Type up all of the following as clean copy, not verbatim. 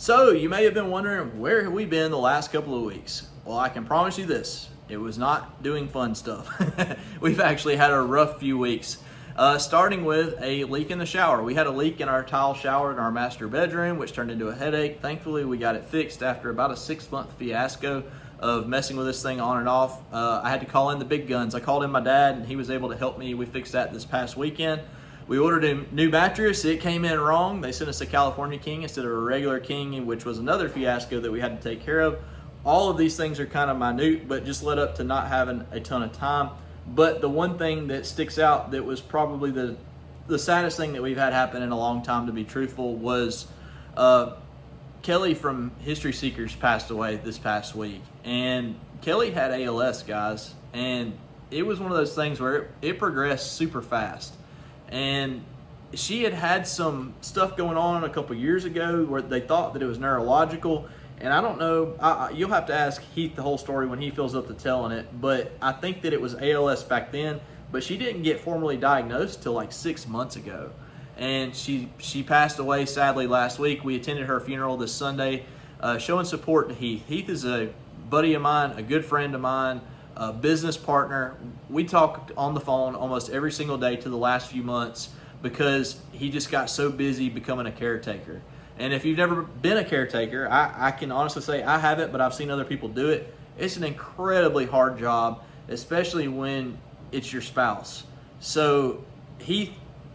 So you may have been wondering, where have we been the last couple of weeks? Well, I can promise you this, it was not doing fun stuff. We've actually had a rough few weeks, starting with a leak in the shower. We had a leak in our tile shower in our master bedroom, which turned into a headache. Thankfully, we got it fixed after about a 6-month fiasco of messing with this thing on and off. I had to call in the big guns. I called in my dad and he was able to help me. We fixed that this past weekend. We ordered a new mattress. It came in wrong. They sent us a California King instead of a regular King, which was another fiasco that we had to take care of. All of these things are kind of minute, but just led up to not having a ton of time. But the one thing that sticks out that was probably the saddest thing that we've had happen in a long time, to be truthful, was Kelly from History Seekers passed away this past week. And Kelly had ALS, guys, and it was one of those things where it progressed super fast. And she had some stuff going on a couple years ago where they thought that it was neurological. And I don't know, you'll have to ask Heath the whole story when he feels up to telling it. But I think that it was ALS back then, but she didn't get formally diagnosed till like 6 months ago. And she passed away sadly last week. We attended her funeral this Sunday, showing support to Heath. Heath is a buddy of mine, a good friend of mine, a business partner. We talked on the phone almost every single day to the last few months because he just got so busy becoming a caretaker. And if you've never been a caretaker, I can honestly say I haven't, but I've seen other people do it. It's an incredibly hard job, especially when it's your spouse. So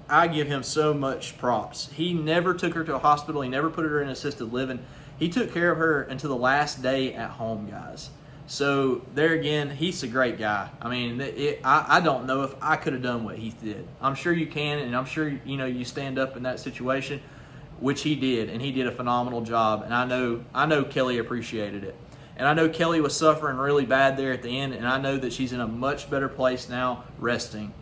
I give him so much props. He never took her to a hospital. He never put her in assisted living. He took care of her until the last day at home, guys. So there again, Heath's a great guy. I mean, I don't know if I could have done what Heath did. I'm sure you can, and I'm sure you stand up in that situation, which he did, and he did a phenomenal job. And I know Kelly appreciated it, and I know Kelly was suffering really bad there at the end, and I know that she's in a much better place now, resting.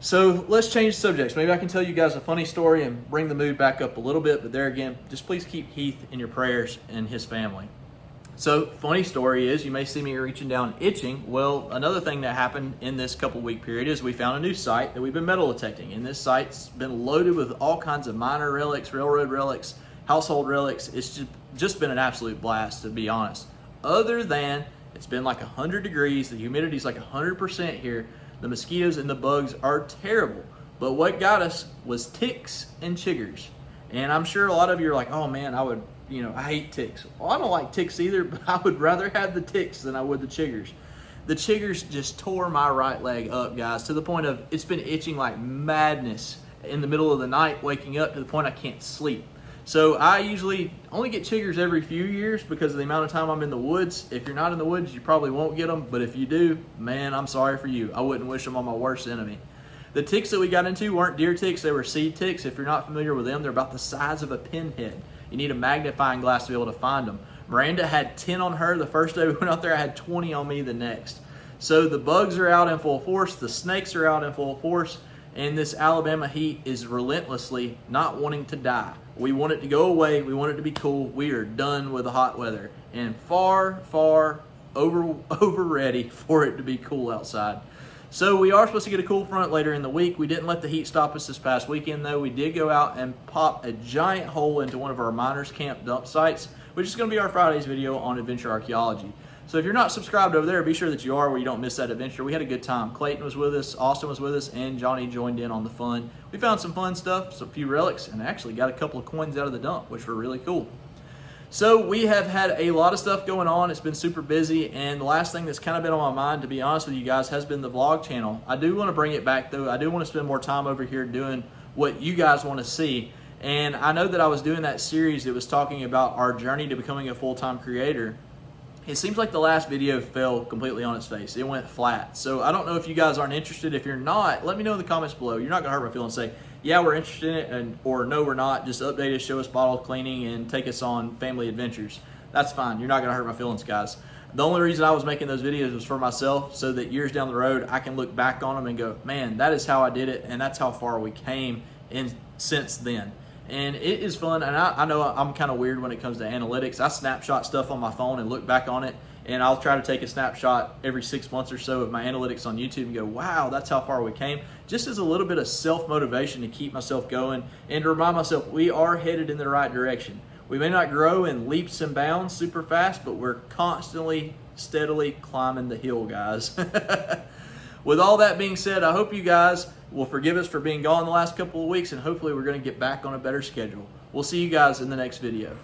So let's change subjects. Maybe I can tell you guys a funny story and bring the mood back up a little bit. But there again, just please keep Heath in your prayers and his family. So, funny story is, you may see me reaching down itching. Well, another thing that happened in this couple week period is we found a new site that we've been metal detecting. And this site's been loaded with all kinds of minor relics, railroad relics, household relics. It's just been an absolute blast, to be honest. Other than it's been like 100 degrees, the humidity's like 100% here. The mosquitoes and the bugs are terrible. But what got us was ticks and chiggers. And I'm sure a lot of you are like, oh man, I hate ticks. Well, I don't like ticks either, but I would rather have the ticks than I would the chiggers. The chiggers just tore my right leg up, guys, to the point of it's been itching like madness in the middle of the night, waking up to the point I can't sleep. So I usually only get chiggers every few years because of the amount of time I'm in the woods. If you're not in the woods, you probably won't get them. But if you do, man, I'm sorry for you. I wouldn't wish them on my worst enemy. The ticks that we got into weren't deer ticks. They were seed ticks. If you're not familiar with them, they're about the size of a pinhead. You need a magnifying glass to be able to find them. Miranda had 10 on her the first day we went out there. I had 20 on me the next. So the bugs are out in full force. The snakes are out in full force. And this Alabama heat is relentlessly not wanting to die. We want it to go away. We want it to be cool. We are done with the hot weather. And far over ready for it to be cool outside. So we are supposed to get a cool front later in the week. We didn't let the heat stop us this past weekend, though. We did go out and pop a giant hole into one of our miners' camp dump sites, which is going to be our Friday's video on Adventure Archaeology. So if you're not subscribed over there, be sure that you are, where you don't miss that adventure. We had a good time. Clayton was with us, Austin was with us, and Johnny joined in on the fun. We found some fun stuff, some few relics, and actually got a couple of coins out of the dump, which were really cool. So we have had a lot of stuff going on. It's been super busy, and the last thing that's kind of been on my mind, to be honest with you guys, has been the vlog channel. I do want to bring it back, though. I do want to spend more time over here doing what you guys want to see. And I know that I was doing that series that was talking about our journey to becoming a full-time creator. It seems like the last video fell completely on its face. It went flat. So I don't know if you guys aren't interested. If you're not, let me know in the comments below. You're not going to hurt my feelings and say, yeah, we're interested in it, or no, we're not. Just update us, show us bottle cleaning, and take us on family adventures. That's fine. You're not going to hurt my feelings, guys. The only reason I was making those videos was for myself, so that years down the road, I can look back on them and go, man, that is how I did it, and that's how far we came since then. And it is fun, and I know I'm kind of weird when it comes to analytics. I snapshot stuff on my phone and look back on it, and I'll try to take a snapshot every 6 months or so of my analytics on YouTube and go, wow, that's how far we came. Just as a little bit of self-motivation to keep myself going and to remind myself we are headed in the right direction. We may not grow in leaps and bounds super fast, but we're constantly, steadily climbing the hill, guys. With all that being said, I hope you guys will forgive us for being gone the last couple of weeks, and hopefully we're going to get back on a better schedule. We'll see you guys in the next video.